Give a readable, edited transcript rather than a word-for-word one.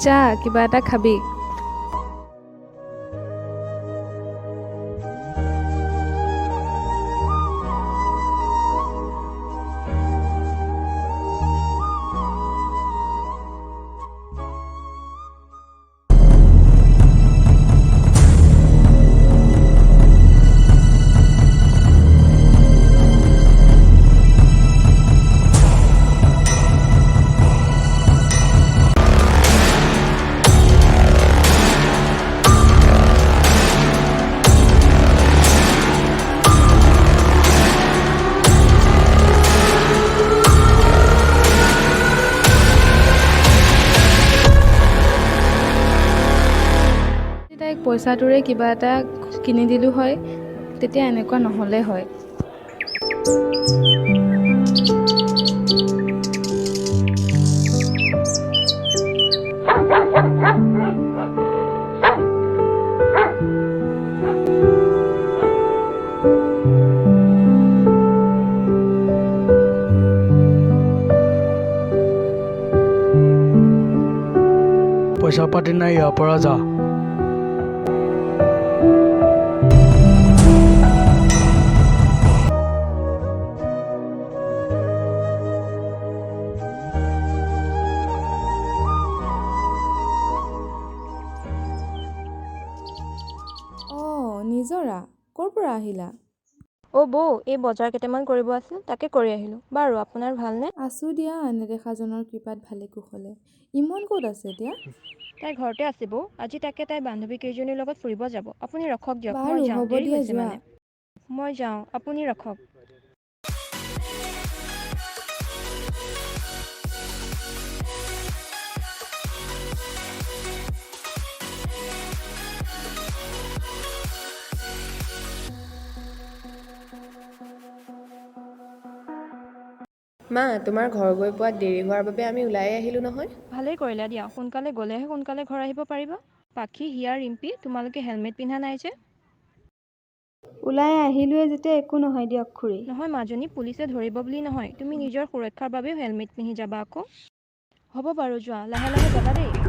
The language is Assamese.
যা কিবা এটা খাবি। তাইক পইচাটোৰে কিবা এটা কিনি দিলোঁ হয়, তেতিয়া এনেকুৱা নহ'লে হয়। পইচা পাতি নাই, ইয়াৰ পৰা যা। নিজৰা ক'ৰ পৰা আহিলা? বৌ, এই বজাৰ কেইটামান কৰিব আছিল, তাকে কৰি আহিলোঁ। বাৰু আপোনাৰ ভালনে? আছোঁ দিয়া, নেদেখাজনৰ কৃপাত ভালে কুশলে। ইমান ক'ত আছে এতিয়া? তাই ঘৰতে আছে বৌ। আজি তাই বান্ধৱী কেইজনীৰ লগত ফুৰিব যাব। আপুনি ৰখক দিয়ক, বাৰু মই যাওঁ, হ'ব দেৰি দিয়া, হৈছে যোৱা। মানে। মই যাওঁ, আপুনি ৰখক। মা, তোমাৰ ঘৰ গৈ পোৱাত দেৰি হোৱাৰ বাবে আমি ওলাই আহিলোঁ নহয়। ভালেই কৰিলা দিয়া, সোনকালে গ'লেহে সোনকালে ঘৰ আহিব পাৰিবা। পাখি, হিয়া, ৰিম্পী, তোমালোকে হেলমেট পিন্ধা নাই যে? ওলাই আহিলোৱে যেতিয়া একো নহয় দিয়ক খুৰী। নহয় মাজনী, পুলিচে ধৰিব বুলি নহয়, তুমি নিজৰ সুৰক্ষাৰ বাবেও হেলমেট পিন্ধি যাবা আকৌ। হ'ব বাৰু, যোৱা, লাহে লাহে যাবা দেই।